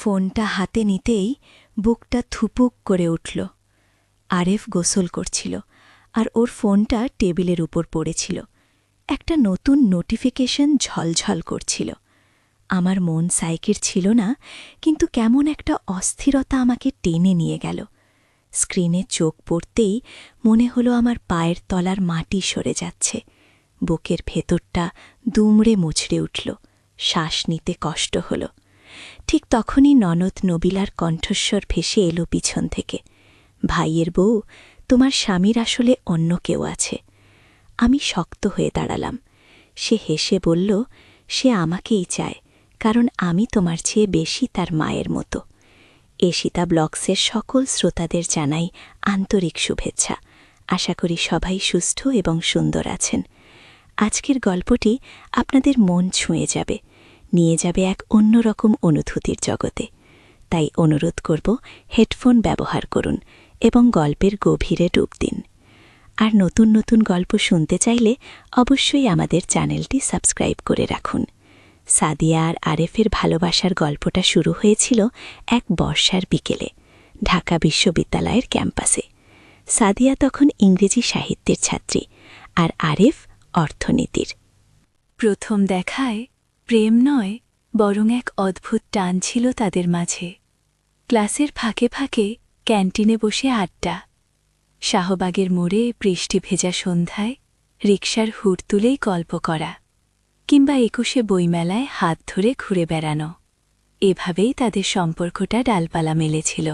ফোনটা হাতে নিতেই বুকটা থুপুক করে উঠল। আরেফ গোসল করছিল আর ওর ফোনটা টেবিলের উপর পড়েছিল। একটা নতুন নোটিফিকেশন ঝলঝল করছিল। আমার মন সাইকের ছিল না, কিন্তু কেমন একটা অস্থিরতা আমাকে টেনে নিয়ে গেল। স্ক্রিনে চোখ পড়তেই মনে হলো আমার পায়ের তলার মাটি সরে যাচ্ছে। বুকের ভেতরটা দুমড়ে মুচড়ে উঠল, শ্বাস নিতে কষ্ট হল। ঠিক তখনই ননদ নবিলার কণ্ঠস্বর ভেসে এলো পিছন থেকে, ভাইয়ের বউ, তোমার স্বামীর আসলে অন্য কেউ আছে। আমি শক্ত হয়ে দাঁড়ালাম। সে হেসে বলল, সে আমাকেই চায়, কারণ আমি তোমার চেয়ে বেশি তার মায়ের মতো। এশিতা ব্লগসের সকল শ্রোতাদের জানাই আন্তরিক শুভেচ্ছা। আশা করি সবাই সুস্থ এবং সুন্দর আছেন। আজকের গল্পটি আপনাদের মন ছুঁয়ে যাবে, নিয়ে যাবে এক অন্যরকম অনুভূতির জগতে। তাই অনুরোধ করব, হেডফোন ব্যবহার করুন এবং গল্পের গভীরে ডুব দিন। আর নতুন নতুন গল্প শুনতে চাইলে অবশ্যই আমাদের চ্যানেলটি সাবস্ক্রাইব করে রাখুন। সাদিয়া আর আরেফের ভালোবাসার গল্পটা শুরু হয়েছিল এক বর্ষার বিকেলে ঢাকা বিশ্ববিদ্যালয়ের ক্যাম্পাসে। সাদিয়া তখন ইংরেজি সাহিত্যের ছাত্রী আর আরেফ অর্থনীতির। প্রথম দেখায় প্রেম নয়, বরং এক অদ্ভুত টান ছিল তাদের মাঝে। ক্লাসের ফাঁকে ফাঁকে ক্যান্টিনে বসে আড্ডা, শাহবাগের মোড়ে বৃষ্টি ভেজা সন্ধ্যায় রিকশার হুড় তুলেই গল্প করা, কিংবা ২১শে বইমেলায় হাত ধরে ঘুরে বেড়ানো। এভাবেই তাদের সম্পর্কটা ডালপালা মেলেছিল।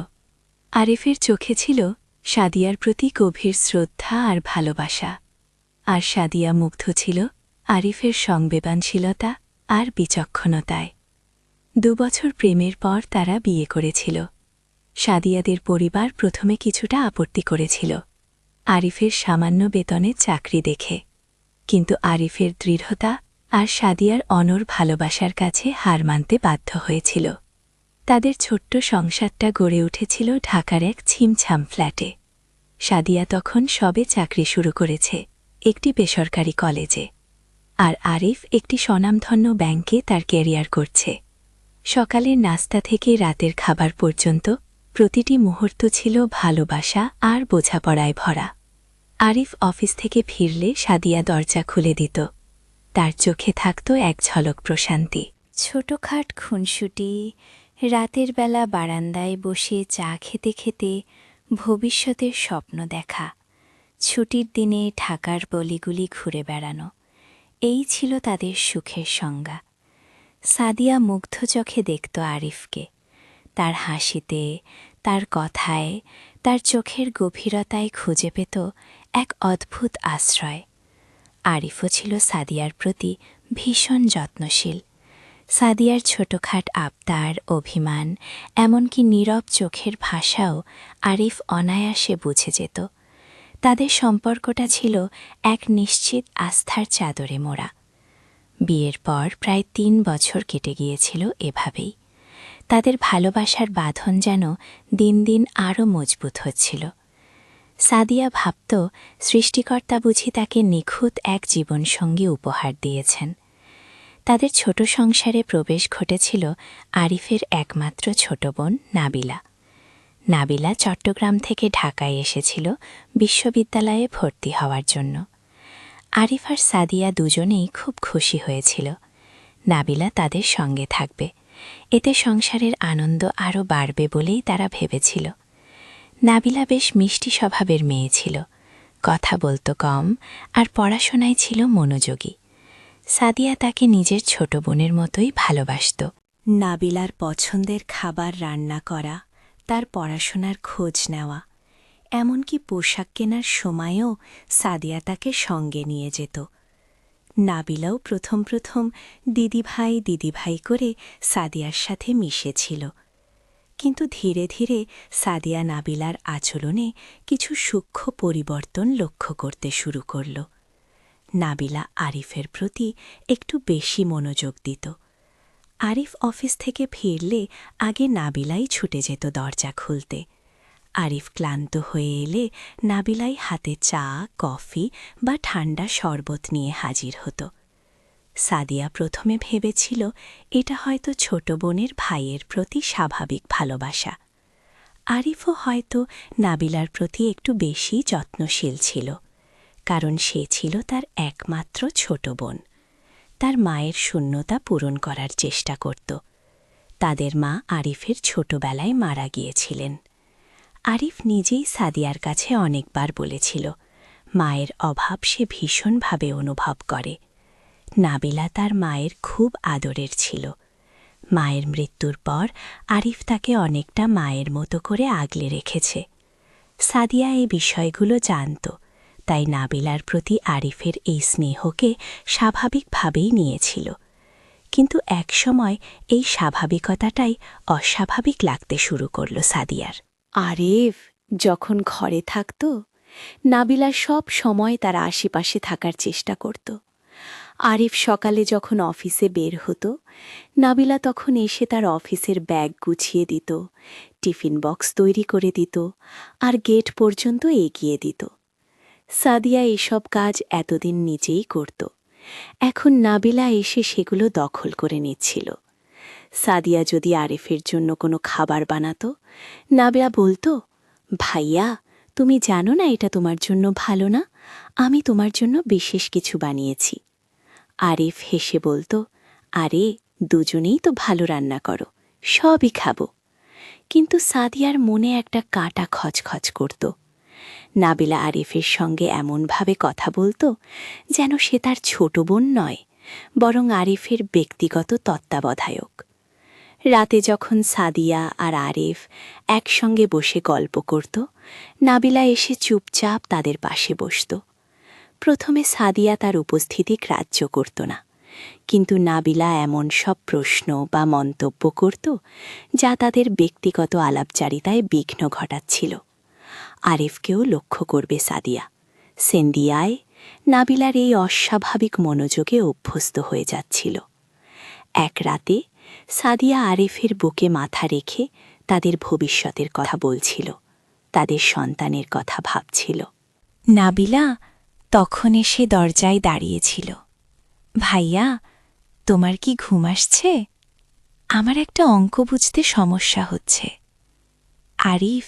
আরেফের চোখে ছিল সাদিয়ার প্রতি গভীর শ্রদ্ধা আর ভালোবাসা, আর সাদিয়া মুগ্ধ ছিল আরিফের সংবেদনশীলতা আর বিচক্ষণতায়। ২ বছর প্রেমের পর তারা বিয়ে করেছিল। সাদিয়াদের পরিবার প্রথমে কিছুটা আপত্তি করেছিল আরিফের সামান্য বেতনের চাকরি দেখে, কিন্তু আরিফের দৃঢ়তা আর সাদিয়ার অনর ভালোবাসার কাছে হার মানতে বাধ্য হয়েছিল। তাদের ছোট্ট সংসারটা গড়ে উঠেছিল ঢাকার এক ছিমছাম ফ্ল্যাটে। সাদিয়া তখন সবে চাকরি শুরু করেছে একটি বেসরকারি কলেজে, আর আরিফ একটি স্বনামধন্য ব্যাংকে তার ক্যারিয়ার করছে। সকালের নাস্তা থেকে রাতের খাবার পর্যন্ত প্রতিটি মুহূর্ত ছিল ভালোবাসা আর বোঝাপড়ায় ভরা। আরিফ অফিস থেকে ফিরলে সাদিয়া দরজা খুলে দিত। তার চোখে থাকত এক ঝলক প্রশান্তি। ছোটখাট খুনসুটি, রাতের বেলা বারান্দায় বসে চা খেতে খেতে ভবিষ্যতের স্বপ্ন দেখা, ছুটির দিনে ঢাকার গলিগুলি ঘুরে বেড়ানো, এই ছিল তাদের সুখের সংজ্ঞা। সাদিয়া মুগ্ধ চোখে দেখত আরিফকে। তার হাসিতে, তার কথায়, তার চোখের গভীরতায় খুঁজে পেত এক অদ্ভুত আশ্রয়। আরিফও ছিল সাদিয়ার প্রতি ভীষণ যত্নশীল। সাদিয়ার ছোটখাট আবদার, অভিমান, এমনকি নীরব চোখের ভাষাও আরিফ অনায়াসে বুঝে যেত। তাদের সম্পর্কটা ছিল এক নিশ্চিত আস্থার চাদরে মোড়া। বিয়ের পর প্রায় ৩ বছর কেটে গিয়েছিল এভাবেই। তাদের ভালোবাসার বাঁধন যেন দিন দিন আরও মজবুত হচ্ছিল। সাদিয়া ভাবত, সৃষ্টিকর্তা বুঝি তাকে নিখুঁত এক জীবনসঙ্গী উপহার দিয়েছেন। তাদের ছোট সংসারে প্রবেশ ঘটেছিল আরিফের একমাত্র ছোট বোন নাবিলা। নাবিলা চট্টগ্রাম থেকে ঢাকায় এসেছিল বিশ্ববিদ্যালয়ে ভর্তি হওয়ার জন্য। আরিফ আর সাদিয়া দুজনেই খুব খুশি হয়েছিল নাবিলা তাদের সঙ্গে থাকবে। এতে সংসারের আনন্দ আরও বাড়বে বলেই তারা ভেবেছিল। নাবিলা বেশ মিষ্টি স্বভাবের মেয়ে ছিল, কথা বলতো কম আর পড়াশোনায় ছিল মনোযোগী। সাদিয়া তাকে নিজের ছোট বোনের মতোই ভালোবাসত। নাবিলার পছন্দের খাবার রান্না করা, তার পড়াশোনার খোঁজ নেওয়া, এমনকি পোশাক কেনার সময়েও সাদিয়া তাকে সঙ্গে নিয়ে যেত। নাবিলাও প্রথম প্রথম দিদিভাই দিদিভাই করে সাদিয়ার সাথে মিশেছিল, কিন্তু ধীরে ধীরে সাদিয়া নাবিলার আচরণে কিছু সূক্ষ্ম পরিবর্তন লক্ষ্য করতে শুরু করল। নাবিলা আরিফের প্রতি একটু বেশি মনোযোগ দিত। আরিফ অফিস থেকে ফিরলে আগে নাবিলাই ছুটে যেত দরজা খুলতে। আরিফ ক্লান্ত হয়ে এলে নাবিলাই হাতে চা, কফি বা ঠান্ডা শরবত নিয়ে হাজির হতো। সাদিয়া প্রথমে ভেবেছিল এটা হয়তো ছোট বোনের ভাইয়ের প্রতি স্বাভাবিক ভালোবাসা। আরিফও হয়তো নাবিলার প্রতি একটু বেশি যত্নশীল ছিল, কারণ সে ছিল তার একমাত্র ছোট বোন। তার মায়ের শূন্যতা পূরণ করার চেষ্টা করত। তাদের মা আরিফের ছোটবেলায় মারা গিয়েছিলেন। আরিফ নিজেই সাদিয়ার কাছে অনেকবার বলেছিল মায়ের অভাব সে ভীষণভাবে অনুভব করে। নাবিলা তার মায়ের খুব আদরের ছিল। মায়ের মৃত্যুর পর আরিফ তাকে অনেকটা মায়ের মতো করে আগলে রেখেছে। সাদিয়া এই বিষয়গুলো জানত, তাই নাবিলার প্রতি আরিফের এই স্নেহকে স্বাভাবিকভাবেই নিয়েছিল। কিন্তু একসময় এই স্বাভাবিকতাটাই অস্বাভাবিক লাগতে শুরু করল সাদিয়ার। আরিফ যখন ঘরে থাকত, নাবিলা সব সময় তার আশেপাশে থাকার চেষ্টা করত। আরিফ সকালে যখন অফিসে বের হতো, নাবিলা তখন এসে তার অফিসের ব্যাগ গুছিয়ে দিত, টিফিন বক্স তৈরি করে দিত আর গেট পর্যন্ত এগিয়ে দিত। সাদিয়া এসব কাজ এতদিন নিজেই করত। এখন নাবিলা এসে সেগুলো দখল করে নিচ্ছিল। সাদিয়া যদি আরিফের জন্য কোনো খাবার বানাতো, নাবিলা বলতো, ভাইয়া তুমি জানো না এটা তোমার জন্য ভালো না, আমি তোমার জন্য বিশেষ কিছু বানিয়েছি। আরিফ হেসে বলতো, আরে দুজনেই তো ভালো রান্না করো, সবই খাবো। কিন্তু সাদিয়ার মনে একটা কাঁটা খচখচ করত। নাবিলা আরিফের সঙ্গে এমনভাবে কথা বলতো যেন সে তার ছোট বোন নয়, বরং আরিফের ব্যক্তিগত তত্ত্বাবধায়ক। রাতে যখন সাদিয়া আর আরিফ একসঙ্গে বসে গল্প করত, নাবিলা এসে চুপচাপ তাদের পাশে বসত। প্রথমে সাদিয়া তার উপস্থিতি গ্রাহ্য করত না, কিন্তু নাবিলা এমন সব প্রশ্ন বা মন্তব্য করত যা তাদের ব্যক্তিগত আলাপচারিতায় বিঘ্ন ঘটাচ্ছিল। আরিফকেও লক্ষ্য করবে সাদিয়া। সেন্দিয়ায় নাবিলার এই অস্বাভাবিক মনোযোগে অভ্যস্ত হয়ে যাচ্ছিল। এক রাতে সাদিয়া আরিফের বুকে মাথা রেখে তাদের ভবিষ্যতের কথা বলছিল, তাদের সন্তানের কথা ভাবছিল। নাবিলা তখন এসে দরজায় দাঁড়িয়েছিল। ভাইয়া, তোমার কি ঘুম আসছে? আমার একটা অঙ্ক বুঝতে সমস্যা হচ্ছে। আরিফ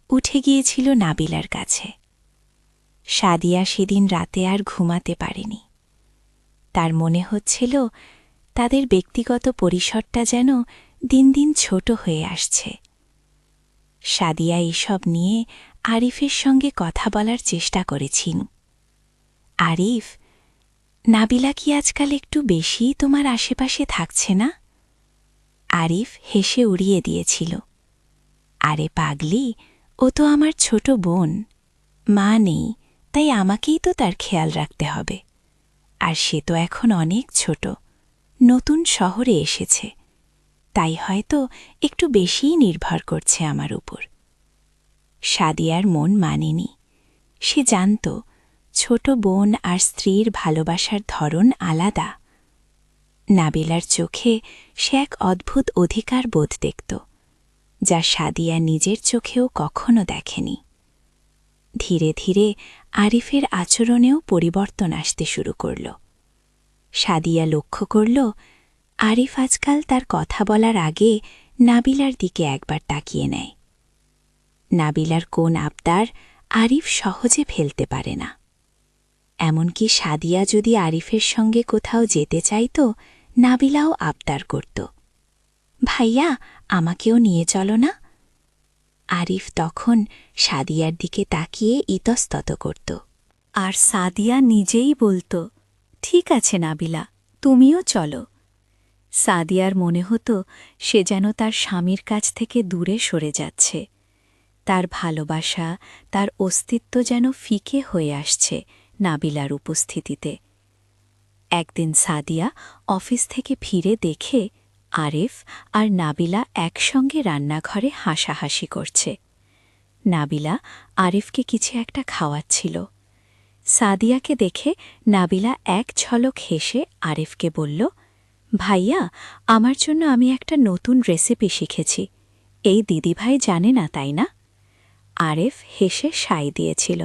উঠে গিয়েছিল নাবিলার কাছে। সাদিয়া সেদিন রাতে আর ঘুমাতে পারেনি। তার মনে হচ্ছিল তাদের ব্যক্তিগত পরিসরটা যেন দিন দিন ছোট হয়ে আসছে। সাদিয়া এসব নিয়ে আরিফের সঙ্গে কথা বলার চেষ্টা করেছেন। আরিফ, নাবিলা কি আজকাল একটু বেশি তোমার আশেপাশে থাকছে না? আরিফ হেসে উড়িয়ে দিয়েছিল। আরে পাগলি, ও তো আমার ছোট বোন। মা নেই, তাই আমাকেই তো তার খেয়াল রাখতে হবে। আর সে তো এখন অনেক ছোট, নতুন শহরে এসেছে, তাই হয়তো একটু বেশিই নির্ভর করছে আমার উপর। সাদিয়ার মন মানেনি। সে জানত ছোট বোন আর স্ত্রীর ভালোবাসার ধরন আলাদা। নাবিলার চোখে সে এক অদ্ভুত অধিকার বোধ দেখত, যা সাদিয়া নিজের চোখেও কখনো দেখেনি। ধীরে ধীরে আরিফের আচরণেও পরিবর্তন আসতে শুরু করল। সাদিয়া লক্ষ্য করল আরিফ আজকাল তার কথা বলার আগে নাবিলার দিকে একবার তাকিয়ে নেয়। নাবিলার কোন আবদার আরিফ সহজে ফেলতে পারে না। এমনকি সাদিয়া যদি আরিফের সঙ্গে কোথাও যেতে চাইত, নাবিলাও আবদার করত, ভাইয়া আমাকেও নিয়ে চলো না। আরিফ তখন সাদিয়ার দিকে তাকিয়ে ইতস্তত করত, আর সাদিয়া নিজেই বলত, ঠিক আছে নাবিলা, তুমিও চলো। সাদিয়ার মনে হতো সে যেন তার স্বামীর কাছ থেকে দূরে সরে যাচ্ছে। তার ভালোবাসা, তার অস্তিত্ব যেন ফিকে হয়ে আসছে নাবিলার উপস্থিতিতে। একদিন সাদিয়া অফিস থেকে ফিরে দেখে আরিফ আর নাবিলা একসঙ্গে রান্নাঘরে হাসাহাসি করছে। নাবিলা আরিফকে কিছু একটা খাওয়াচ্ছিল। সাদিয়াকে দেখে নাবিলা এক ঝলক হেসে আরিফকে বলল, ভাইয়া, আমার জন্য আমি একটা নতুন রেসিপি শিখেছি। এই দিদিভাই জানে না, তাই না? আরিফ হেসে সায় দিয়েছিল।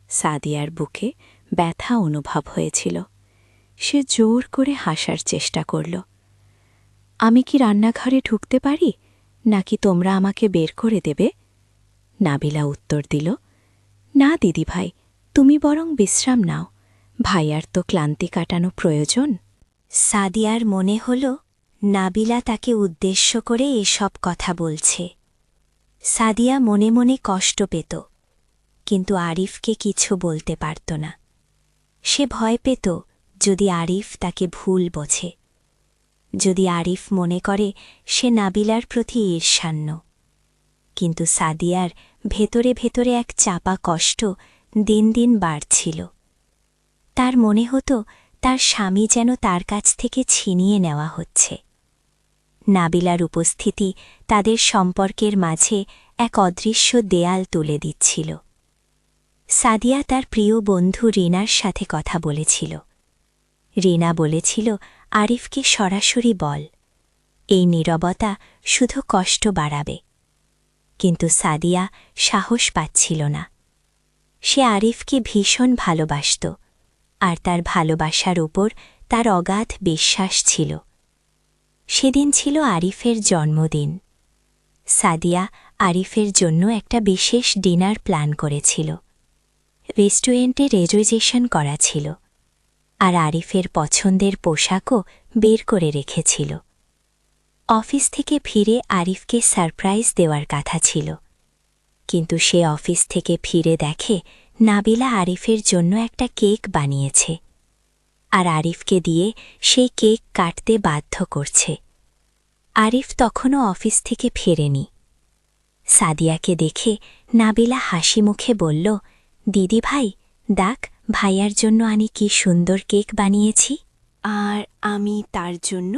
সাদিয়ার বুকে ব্যথা অনুভব হয়েছিল। সে জোর করে হাসার চেষ্টা করল। আমি কি রান্নাঘরে ঢুকতে পারি, নাকি তোমরা আমাকে বের করে দেবে? নাবিলা উত্তর দিল, না দিদিভাই, তুমি বরং বিশ্রাম নাও, ভাইয়ার তো ক্লান্তি কাটানো প্রয়োজন। সাদিয়ার মনে হল নাবিলা তাকে উদ্দেশ্য করে এসব কথা বলছে। সাদিয়া মনে মনে কষ্ট পেত, কিন্তু আরিফকে কিছু বলতে পারত না। সে ভয় পেত যদি আরিফ তাকে ভুল বোঝে, যদি আরিফ মনে করে সে নাবিলার প্রতি ঈর্ষান্য। কিন্তু সাদিয়ার ভেতরে ভেতরে এক চাপা কষ্ট দিন দিন বাড়ছিল। তার মনে হতো তার স্বামী যেন তার কাছ থেকে ছিনিয়ে নেওয়া হচ্ছে। নাবিলার উপস্থিতি তাদের সম্পর্কের মাঝে এক অদৃশ্য দেয়াল তুলে দিচ্ছিল। সাদিয়া তার প্রিয় বন্ধু রিনার সাথে কথা বলেছিল। রিনা বলেছিল, আরিফকে সরাসরি বল, এই নীরবতা শুধু কষ্ট বাড়াবে। কিন্তু সাদিয়া সাহস পাচ্ছিল না। সে আরিফকে ভীষণ ভালোবাসত, আর তার ভালোবাসার উপর তার অগাধ বিশ্বাস ছিল। সেদিন ছিল আরিফের জন্মদিন। সাদিয়া আরিফের জন্য একটা বিশেষ ডিনার প্ল্যান করেছিল। রেস্টুরেন্টে রেজার্ভেশন করা ছিল, আর আরিফের পছন্দের পোশাকও বের করে রেখেছিল। অফিস থেকে ফিরে আরিফকে সারপ্রাইজ দেওয়ার কথা ছিল, কিন্তু সে অফিস থেকে ফিরে দেখে নাবিলা আরিফের জন্য একটা কেক বানিয়েছে, আর আরিফকে দিয়ে সেই কেক কাটতে বাধ্য করছে। আরিফ তখনও অফিস থেকে ফেরেনি। সাদিয়াকে দেখে নাবিলা হাসি মুখে বলল, দিদি ভাই, দেখ ভাইয়ার জন্য আমি কি সুন্দর কেক বানিয়েছি, আর আমি তার জন্য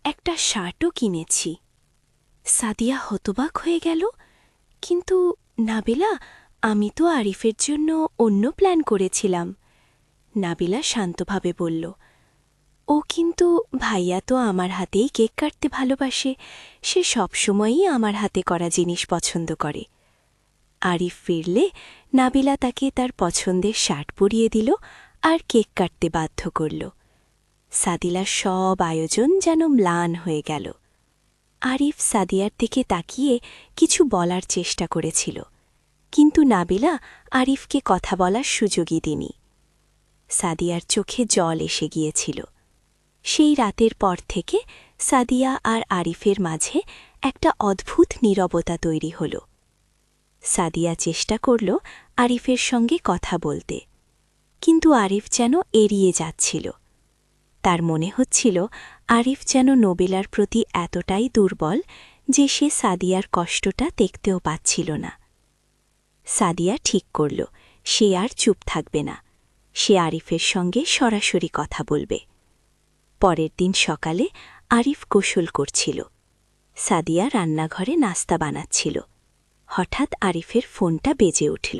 একটা শার্টও কিনেছি। সাদিয়া হতবাক হয়ে গেল, কিন্তু নাবিলা, আমি তো আরিফের জন্য অন্য প্ল্যান করেছিলাম। নাবিলা শান্তভাবে বলল, ও কিন্তু ভাইয়া তো আমার হাতেই কেক কাটতে ভালোবাসে, সে সবসময়ই আমার হাতে করা জিনিস পছন্দ করে। আরিফ ফিরলে নাবিলা তাকে তার পছন্দের শার্ট পরিয়ে দিল আর কেক কাটতে বাধ্য করল। সাদিলার সব আয়োজন যেন ম্লান হয়ে গেল। আরিফ সাদিয়ার দিকে তাকিয়ে কিছু বলার চেষ্টা করেছিল, কিন্তু নাবিলা আরিফকে কথা বলার সুযোগই দেনি। সাদিয়ার চোখে জল এসে গিয়েছিল। সেই রাতের পর থেকে সাদিয়া আর আরিফের মাঝে একটা অদ্ভুত নীরবতা তৈরি হল। সাদিয়া চেষ্টা করল আরিফের সঙ্গে কথা বলতে, কিন্তু আরিফ যেন এড়িয়ে যাচ্ছিল। তার মনে হচ্ছিল আরিফ যেন নবিলার প্রতি এতটাই দুর্বল যে সে সাদিয়ার কষ্টটা দেখতেও পাচ্ছিল না। সাদিয়া ঠিক করল সে আর চুপ থাকবে না, সে আরিফের সঙ্গে সরাসরি কথা বলবে। পরের দিন সকালে আরিফ গোসল করছিল। সাদিয়া রান্নাঘরে নাস্তা বানাচ্ছিল। হঠাৎ আরিফের ফোনটা বেজে উঠল।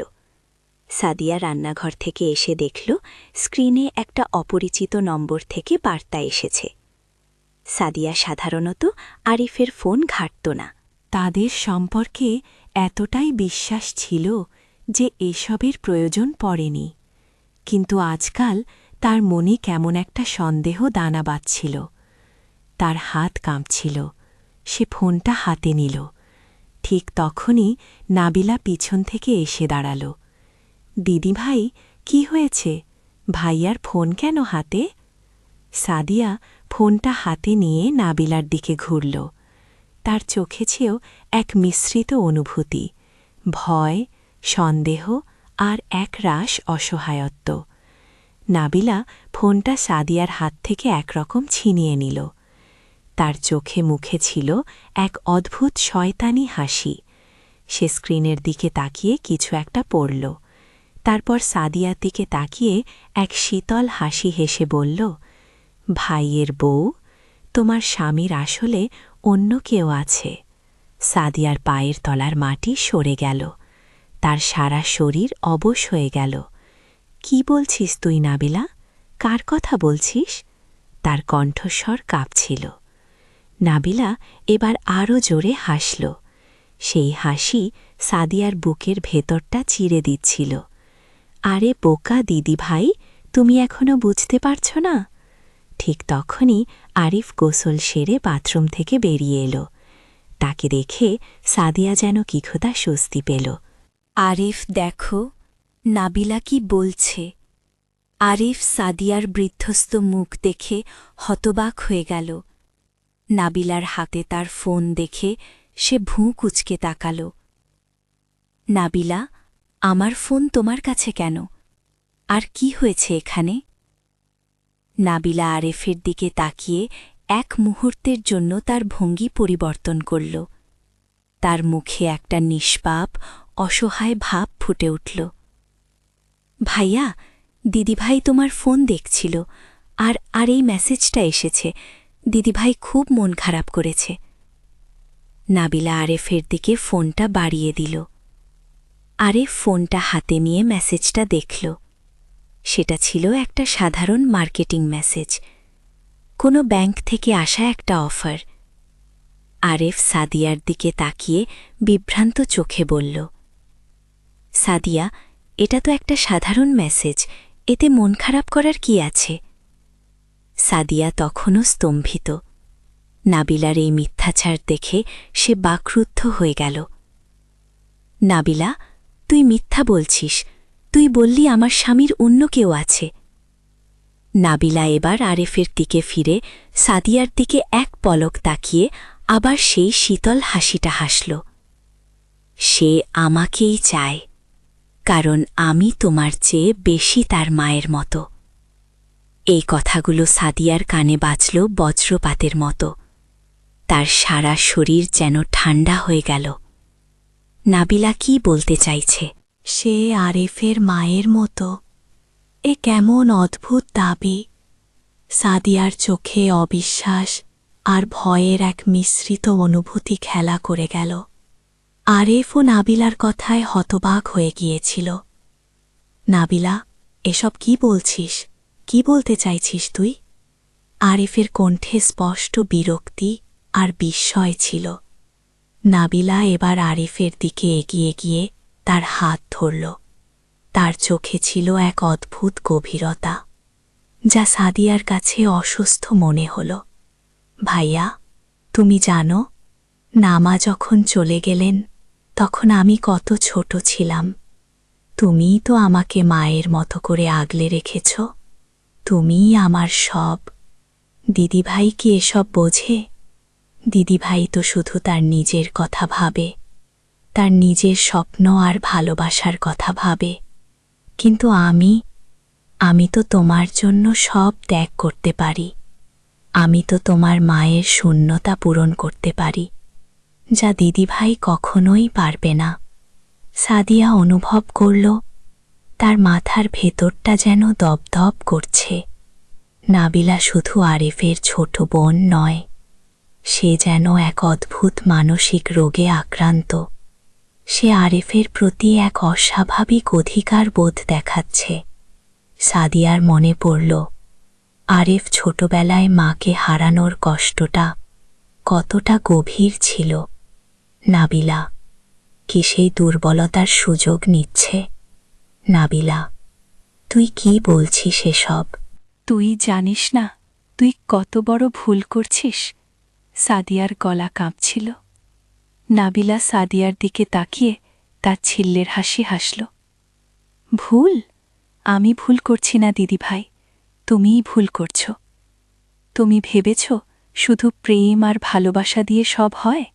সাদিয়া রান্নাঘর থেকে এসে দেখল স্ক্রিনে একটা অপরিচিত নম্বর থেকে বার্তা এসেছে। সাদিয়া সাধারণত আরিফের ফোন ঘাঁটত না। তাদের সম্পর্কে এতটাই বিশ্বাস ছিল যে এসবের প্রয়োজন পড়েনি, কিন্তু আজকাল তার মনে কেমন একটা সন্দেহ দানা বাঁধছিল। তার হাত কাঁপছিল। সে ফোনটা হাতে নিল। ঠিক তখনই নাবিলা পিছন থেকে এসে দাঁড়াল। দিদিভাই, কি হয়েছে? ভাইয়ার ফোন কেন হাতে? সাদিয়া ফোনটা হাতে নিয়ে নাবিলার দিকে ঘুরল। তার চোখে ছিল এক মিশ্রিত অনুভূতি, ভয়, সন্দেহ আর এক রাশ অসহায়ত্ব। নাবিলা ফোনটা সাদিয়ার হাত থেকে একরকম ছিনিয়ে নিল। তার চোখে মুখে ছিল এক অদ্ভুত শয়তানি হাসি। সে স্ক্রিনের দিকে তাকিয়ে কিছু একটা পড়ল। তারপর সাদিয়ার দিকে তাকিয়ে এক শীতল হাসি হেসে বলল, ভাইয়ের বউ, তোমার স্বামীর আসলে অন্য কেউ আছে। সাদিয়ার পায়ের তলার মাটি সরে গেল। তার সারা শরীর অবশ হয়ে গেল। কি বলছিস তুই নাবিলা? কার কথা বলছিস? তার কণ্ঠস্বর কাঁপছিল। নাবিলা এবার আরও জোরে হাসল। সেই হাসি সাদিয়ার বুকের ভেতরটা চিরে দিচ্ছিল। আরে বোকা দিদি ভাই, তুমি এখনো বুঝতে পারছ না? ঠিক তখনই আরিফ গোসল সেরে বাথরুম থেকে বেরিয়ে এলো। তাকে দেখে সাদিয়া যেন কিখুদা স্বস্তি পেল। আরিফ, দেখো নাবিলা কি বলছে। আরিফ সাদিয়ার বৃদ্ধস্ত মুখ দেখে হতবাক হয়ে গেল। নাবিলার হাতে তার ফোন দেখে সে ভুঁ কুঁচকে তাকাল। নাবিলা, আমার ফোন তোমার কাছে কেন? আর কি হয়েছে এখানে? নাবিলা আরিফের দিকে তাকিয়ে এক মুহূর্তের জন্য তার ভঙ্গি পরিবর্তন করল। তার মুখে একটা নিষ্পাপ অসহায় ভাব ফুটে উঠল। ভাইয়া, দিদিভাই তোমার ফোন দেখছিল, আর এই মেসেজটা এসেছে। দিদিভাই খুব মন খারাপ করেছে। নাবিলা আরেফের দিকে ফোনটা বাড়িয়ে দিল। আরেফ ফোনটা হাতে নিয়ে মেসেজটা দেখল। সেটা ছিল একটা সাধারণ মার্কেটিং মেসেজ, কোনো ব্যাংক থেকে আসা একটা অফার। আরেফ সাদিয়ার দিকে তাকিয়ে বিভ্রান্ত চোখে বলল, সাদিয়া, এটা তো একটা সাধারণ মেসেজ, এতে মন খারাপ করার কি আছে? সাদিয়া তখনও স্তম্ভিত। নাবিলার এই মিথ্যাচার দেখে সে বাকরুদ্ধ হয়ে গেল। নাবিলা, তুই মিথ্যা বলছিস। তুই বললি আমার স্বামীর অন্য কেউ আছে। নাবিলা এবার আরেফের দিকে ফিরে সাদিয়ার দিকে এক পলক তাকিয়ে আবার সেই শীতল হাসিটা হাসল। সে আমাকেই চায়, কারণ আমি তোমার চেয়ে বেশি তার মায়ের মতো। এই কথাগুলো সাদিয়ার কানে বাজল বজ্রপাতের মতো। তার সারা শরীর যেন ঠান্ডা হয়ে গেল। নাবিলা কি বলতে চাইছে? সে আরিফের মায়ের মতো? এ কেমন অদ্ভুত দাবি! সাদিয়ার চোখে অবিশ্বাস আর ভয়ের এক মিশ্রিত অনুভূতি খেলা করে গেল। আরিফ ও নাবিলার কথায় হতবাক হয়ে গিয়েছিল। নাবিলা, এসব কি বলছিস? কি বলতে চাইছিস তুই? আরিফের কণ্ঠে স্পষ্ট বিরক্তি আর বিস্ময় ছিল। নাবিলা এবার আরিফের দিকে এগিয়ে গিয়ে তার হাত ধরল। তার চোখে ছিল এক অদ্ভুত গভীরতা, যা সাদিয়ার কাছে অসুস্থ মনে হল। ভাইয়া, তুমি জানো, নামা যখন চলে গেলেন তখন আমি কত ছোট ছিলাম। তুমিই তো আমাকে মায়ের মতো করে আগলে রেখেছ। তুমিই আমার সব। দিদিভাই কি এসব বোঝে? দিদিভাই তো শুধু তার নিজের কথা ভাবে, তার নিজের স্বপ্ন আর ভালোবাসার কথা ভাবে। কিন্তু আমি তো তোমার জন্য সব ত্যাগ করতে পারি। আমি তো তোমার মায়ের শূন্যতা পূরণ করতে পারি, যা দিদিভাই কখনোই পারবে না। সাদিয়া অনুভব করল তার মাথার ভেতরটা যেন দপদপ করছে। নাবিলা শুধু আরিফের ছোট বোন নয়, সে যেন এক অদ্ভুত মানসিক রোগে আক্রান্ত। সে আরিফের প্রতি এক অস্বাভাবিক অধিকার বোধ দেখাচ্ছে। সাদিয়ার মনে পড়ল আরিফ ছোটবেলায় মাকে হারানোর কষ্টটা কতটা গভীর ছিল। নাবিলা কি সেই দুর্বলতার সুযোগ নিচ্ছে? নাবিলা, তুই কি বলছিস এসব? তুই জানিস না তুই কত বড় ভুল করছিস। সাদিয়ার গলা কাঁপছিল। নাবিলা সাদিয়ার দিকে তাকিয়ে তার ছিল্লের হাসি হাসল। ভুল? আমি ভুল করছি না দিদিভাই, তুমিই ভুল করছ। তুমি ভেবেছ শুধু প্রেম আর ভালোবাসা দিয়ে সব হয়?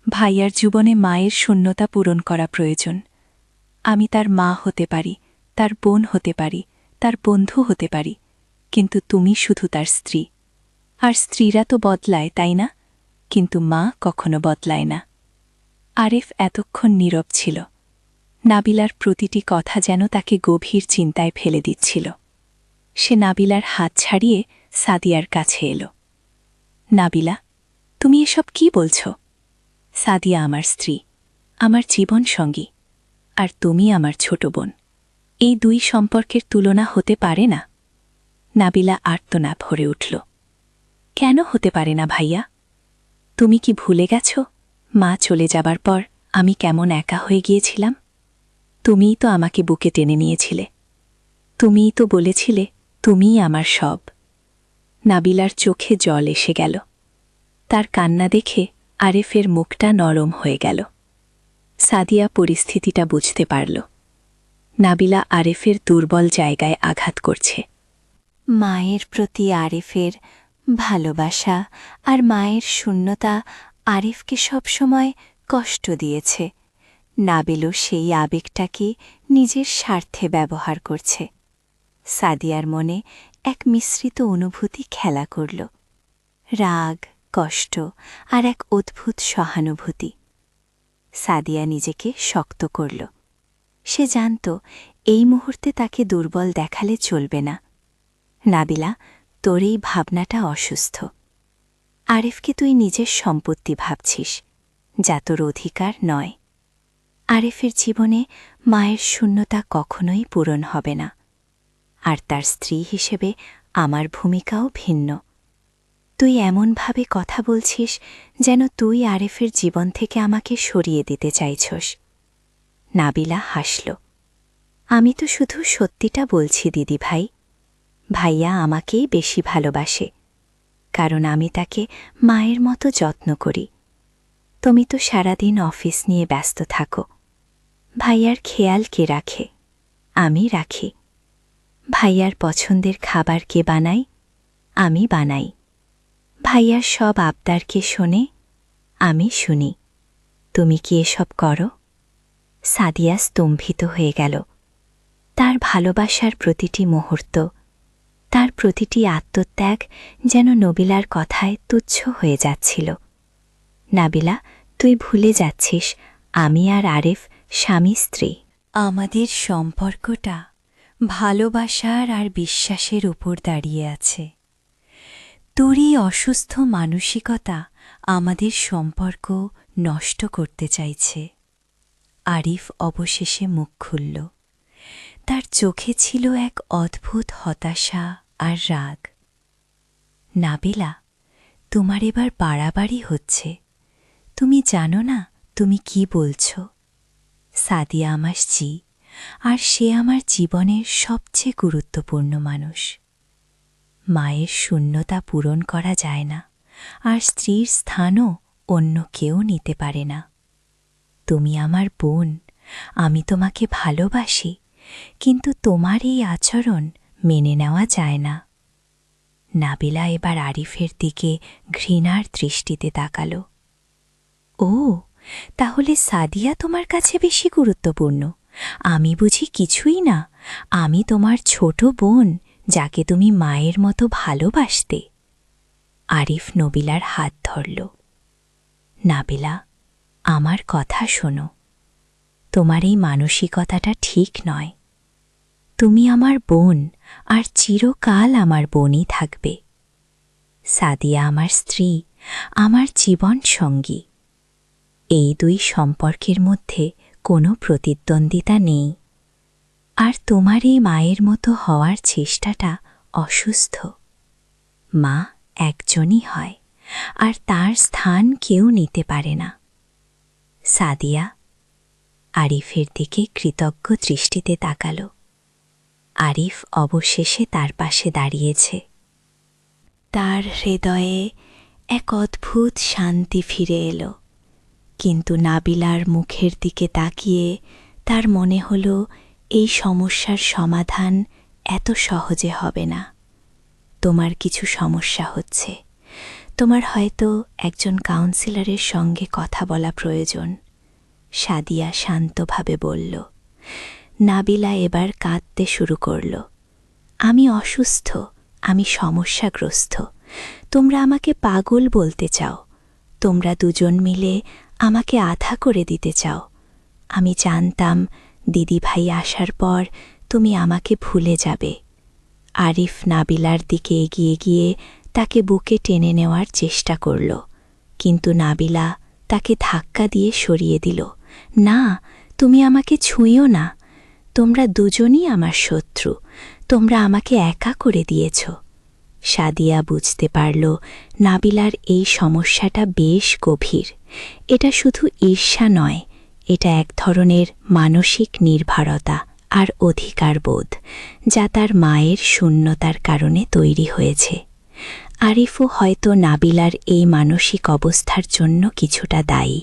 ভাইয়ার জীবনে মায়ের শূন্যতা পূরণ করা প্রয়োজন। আমি তার মা হতে পারি, তার বোন হতে পারি, তার বন্ধু হতে পারি, কিন্তু তুমি শুধু তার স্ত্রী। আর স্ত্রীরা তো বদলায়, তাই না? কিন্তু মা কখনো বদলায় না। আরিফ এতক্ষণ নীরব ছিল। নাবিলার প্রতিটি কথা যেন তাকে গভীর চিন্তায় ফেলে দিচ্ছিল। সে নাবিলার হাত ছাড়িয়ে সাদিয়ার কাছে এলো। নাবিলা, তুমি এসব কি বলছ? সাদিয়া আমার স্ত্রী, আমার জীবন সঙ্গী, আর তুমি আমার ছোট বোন। এই দুই সম্পর্কের তুলনা হতে পারে না। নাবিলা আর্তনাদ ভরে উঠল। কেন হতে পারে না ভাইয়া? তুমি কি ভুলে গেছ মা চলে যাবার পর আমি কেমন একা হয়ে গিয়েছিলাম? তুমিই তো আমাকে বুকে টেনে নিয়েছিলে। তুমিই তো বলেছিলে তুমিই আমার সব। নাবিলার চোখে জল এসে গেল। তার কান্না দেখে আরেফের মুখটা নরম হয়ে গেল। সাদিয়া পরিস্থিতিটা বুঝতে পারল। নাবিলা আরেফের দুর্বল জায়গায় আঘাত করছে। মায়ের প্রতি আরিফের ভালোবাসা আর মায়ের শূন্যতা আরিফকে সবসময় কষ্ট দিয়েছে। নাবিলও সেই আবেগটাকে নিজের স্বার্থে ব্যবহার করছে। সাদিয়ার মনে এক মিশ্রিত অনুভূতি খেলা করল, রাগ, কষ্ট আর এক অদ্ভুত সহানুভূতি। সাদিয়া নিজেকে শক্ত করল। সে জানত এই মুহূর্তে তাকে দুর্বল দেখালে চলবে না। নাবিলা, তোর এই ভাবনাটা অসুস্থ। আরিফকে তুই নিজের সম্পত্তি ভাবছিস, যা তোর অধিকার নয়। আরিফের জীবনে মায়ের শূন্যতা কখনোই পূরণ হবে না, আর তার স্ত্রী হিসেবে আমার ভূমিকাও ভিন্ন। তুই এমনভাবে কথা বলছিস যেন তুই আরিফের জীবন থেকে আমাকে সরিয়ে দিতে চাইছস। নাবিলা হাসল। আমি তো শুধু সত্যিটা বলছি দিদি ভাই। ভাইয়া আমাকেই বেশি ভালোবাসে, কারণ আমি তাকে মায়ের মতো যত্ন করি। তুমি তো সারাদিন অফিস নিয়ে ব্যস্ত থাকো। ভাইয়ার খেয়াল কে রাখে? আমি রাখি। ভাইয়ার পছন্দের খাবার কে বানাই? আমি বানাই। ভাইয়ার সব আবদারকে শোনে? আমি শুনি। তুমি কি এসব করো? সাদিয়া স্তম্ভিত হয়ে গেল। তার ভালোবাসার প্রতিটি মুহূর্ত, তার প্রতিটি আত্মত্যাগ যেন নবিলার কথায় তুচ্ছ হয়ে যাচ্ছিল। নাবিলা, তুই ভুলে যাচ্ছিস আমি আর আরিফ স্বামী স্ত্রী। আমাদের সম্পর্কটা ভালোবাসার আর বিশ্বাসের উপর দাঁড়িয়ে আছে। তোরই অসুস্থ মানসিকতা আমাদের সম্পর্ক নষ্ট করতে চাইছে। আরিফ অবশেষে মুখ খুলল। তার চোখে ছিল এক অদ্ভুত হতাশা আর রাগ। নাবিলা, তোমার এবার বাড়াবাড়ি হচ্ছে। তুমি জানো না তুমি কি বলছ? সাদিয়া আমার স্ত্রী, আর সে আমার জীবনের সবচেয়ে গুরুত্বপূর্ণ মানুষ। মায়ের শূন্যতা পূরণ করা যায় না, আর স্ত্রীর স্থানও অন্য কেউ নিতে পারে না। তুমি আমার বোন, আমি তোমাকে ভালোবাসি, কিন্তু তোমার এই আচরণ মেনে নেওয়া যায় না। নাবিলা এবার আরিফের দিকে ঘৃণার দৃষ্টিতে তাকাল। ও, তাহলে সাদিয়া তোমার কাছে বেশি গুরুত্বপূর্ণ? আমি বুঝি কিছুই না? আমি তোমার ছোট বোন, যাকে তুমি মায়ের মতো ভালোবাসতে। আরিফ নবিলার হাত ধরল। নাবিলা, আমার কথা শোনো। তোমার এই মানসিকতাটা ঠিক নয়। তুমি আমার বোন, আর চিরকাল আমার বোনই থাকবে। সাদিয়া আমার স্ত্রী, আমার জীবন সঙ্গী। এই দুই সম্পর্কের মধ্যে কোনো প্রতিদ্বন্দ্বিতা নেই। আর তোমার এই মায়ের মতো হওয়ার চেষ্টাটা অসুস্থ। মা একজনই হয়, আর তার স্থান কেউ নিতে পারে না। সাদিয়া আরিফের দিকে কৃতজ্ঞ দৃষ্টিতে তাকাল। আরিফ অবশেষে তার পাশে দাঁড়িয়েছে। তার হৃদয়ে এক অদ্ভুত শান্তি ফিরে এলো। কিন্তু নাবিলার মুখের দিকে তাকিয়ে তার মনে হল এই সমস্যার সমাধান এত সহজে হবে না। তোমার কিছু সমস্যা হচ্ছে। তোমার হয়তো একজন কাউন্সিলরের সঙ্গে কথা বলা প্রয়োজন। সাদিয়া শান্তভাবে বলল। নাবিলা এবার কাঁদতে শুরু করল। আমি অসুস্থ, আমি সমস্যাগ্রস্ত। তোমরা আমাকে পাগল বলতে চাও। তোমরা দুজন মিলে আমাকে আধা করে দিতে চাও। আমি জানতাম দিদিভাই আসার পর তুমি আমাকে ভুলে যাবে। আরিফ নাবিলার দিকে এগিয়ে গিয়ে তাকে বুকে টেনে নেওয়ার চেষ্টা করল, কিন্তু নাবিলা তাকে ধাক্কা দিয়ে সরিয়ে দিল। না, তুমি আমাকে ছুঁয়ো না। তোমরা দুজনই আমার শত্রু। তোমরা আমাকে একা করে দিয়েছ। সাদিয়া বুঝতে পারল নাবিলার এই সমস্যাটা বেশ গভীর। এটা শুধু ঈর্ষা নয়, এটা এক ধরনের মানসিক নির্ভরতা আর অধিকারবোধ, যা তার মায়ের শূন্যতার কারণে তৈরি হয়েছে। আরিফও হয়তো নাবিলার এই মানসিক অবস্থার জন্য কিছুটা দায়ী,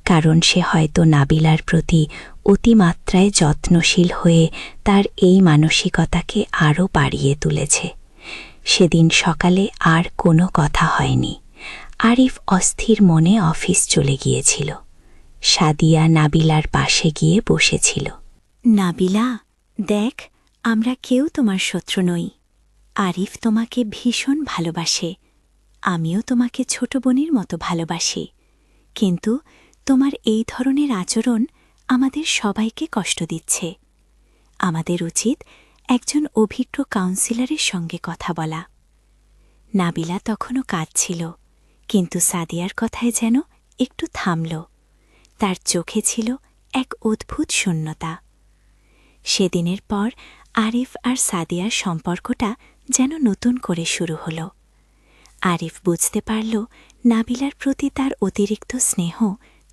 কারণ সে হয়তো নাবিলার প্রতি অতিমাত্রায় যত্নশীল হয়ে তার এই মানসিকতাকে আরও বাড়িয়ে তুলেছে। সেদিন সকালে আর কোনো কথা হয়নি। আরিফ অস্থির মনে অফিস চলে গিয়েছিল। সাদিয়া নাবিলার পাশে গিয়ে বসেছিল। নাবিলা, দেখ, আমরা কেউ তোমার শত্রু নই। আরিফ তোমাকে ভীষণ ভালোবাসে, আমিও তোমাকে ছোট বোনের মতো ভালোবাসি, কিন্তু তোমার এই ধরনের আচরণ আমাদের সবাইকে কষ্ট দিচ্ছে। আমাদের উচিত একজন অভিজ্ঞ কাউন্সিলরের সঙ্গে কথা বলা। নাবিলা তখনও কাঁদছিল, কিন্তু সাদিয়ার কথায় যেন একটু থামল। তার চোখে ছিল এক অদ্ভুত শূন্যতা। সেদিনের পর আরিফ আর সাদিয়ার সম্পর্কটা যেন নতুন করে শুরু হল। আরিফ বুঝতে পারল নাবিলার প্রতি তার অতিরিক্ত স্নেহ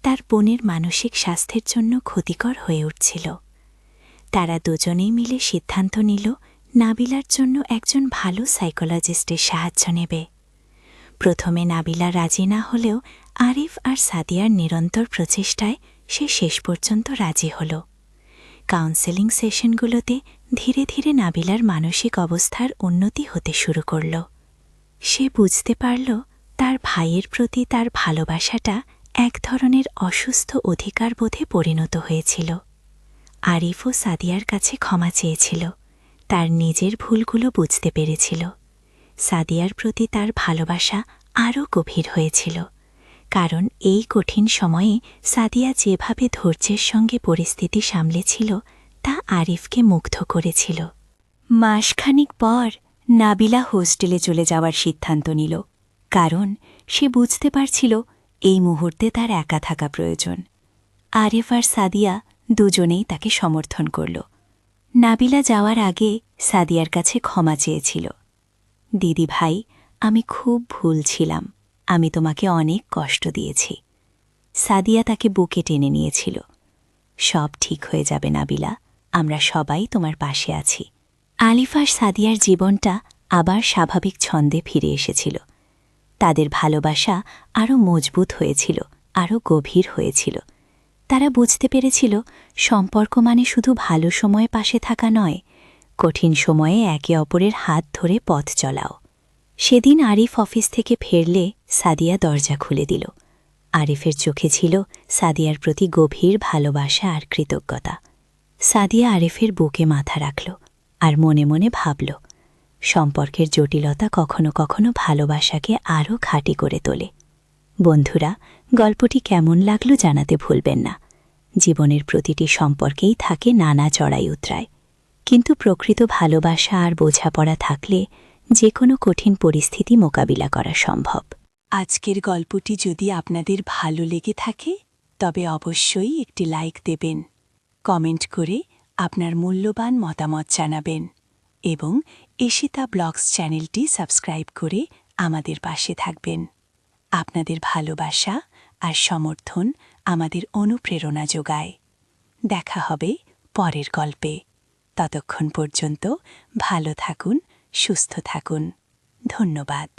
তার বোনের মানসিক স্বাস্থ্যের জন্য ক্ষতিকর হয়ে উঠছিল। তারা দুজনেই মিলে সিদ্ধান্ত নিল নাবিলার জন্য একজন ভালো সাইকোলজিস্টের সাহায্য নেবে। প্রথমে নাবিলা রাজি না হলেও আরিফ আর সাদিয়ার নিরন্তর প্রচেষ্টায় সে শেষ পর্যন্ত রাজি হল। কাউন্সেলিং সেশনগুলোতে ধীরে ধীরে নাবিলার মানসিক অবস্থার উন্নতি হতে শুরু করল। সে বুঝতে পারল তার ভাইয়ের প্রতি তার ভালোবাসাটা এক ধরনের অসুস্থ অধিকারবোধে পরিণত হয়েছিল। আরিফও সাদিয়ার কাছে ক্ষমা চেয়েছিল, তার নিজের ভুলগুলো বুঝতে পেরেছিল। সাদিয়ার প্রতি তার ভালোবাসা আরও গভীর হয়েছিল, কারণ এই কঠিন সময়ে সাদিয়া যেভাবে ধৈর্যের সঙ্গে পরিস্থিতি সামলেছিল তা আরিফকে মুগ্ধ করেছিল। মাসখানিক পর নাবিলা হোস্টেলে চলে যাওয়ার সিদ্ধান্ত নিল, কারণ সে বুঝতে পারছিল এই মুহূর্তে তার একা থাকা প্রয়োজন। আরিফ আর সাদিয়া দুজনেই তাকে সমর্থন করল। নাবিলা যাওয়ার আগে সাদিয়ার কাছে ক্ষমা চেয়েছিল। দিদি ভাই, আমি খুব ভুল ছিলাম, আমি তোমাকে অনেক কষ্ট দিয়েছি। সাদিয়া তাকে বুকে টেনে নিয়েছিল। সব ঠিক হয়ে যাবে নাবিলা, আমরা সবাই তোমার পাশে আছি। আলিফ আর সাদিয়ার জীবনটা আবার স্বাভাবিক ছন্দে ফিরে এসেছিল। তাদের ভালোবাসা আরও মজবুত হয়েছিল, আরও গভীর হয়েছিল। তারা বুঝতে পেরেছিল সম্পর্ক মানে শুধু ভালো সময়ে পাশে থাকা নয়, কঠিন সময়ে একে অপরের হাত ধরে পথ চলাও। সেদিন আরিফ অফিস থেকে ফিরলে সাদিয়া দরজা খুলে দিল। আরিফের চোখে ছিল সাদিয়ার প্রতি গভীর ভালোবাসা আর কৃতজ্ঞতা। সাদিয়া আরিফের বুকে মাথা রাখল আর মনে মনে ভাবল, সম্পর্কের জটিলতা কখনো কখনো ভালোবাসাকে আরও খাঁটি করে তোলে। বন্ধুরা, গল্পটি কেমন লাগলো জানাতে ভুলবেন না। জীবনের প্রতিটি সম্পর্কেই থাকে নানা চড়াই উতরাই, কিন্তু প্রকৃত ভালোবাসা আর বোঝাপড়া থাকলে যে কোনো কঠিন পরিস্থিতি মোকাবিলা করা সম্ভব। আজকের গল্পটি যদি আপনাদের ভালো লেগে থাকে তবে অবশ্যই একটি লাইক দেবেন, কমেন্ট করে আপনার মূল্যবান মতামত জানাবেন এবং এশিতা ব্লগস চ্যানেলটি সাবস্ক্রাইব করে আমাদের পাশে থাকবেন। আপনাদের ভালোবাসা আর সমর্থন আমাদের অনুপ্রেরণা যোগায়। দেখা হবে পরের গল্পে। ততক্ষণ পর্যন্ত ভালো থাকুন, সুস্থ থাকুন। ধন্যবাদ।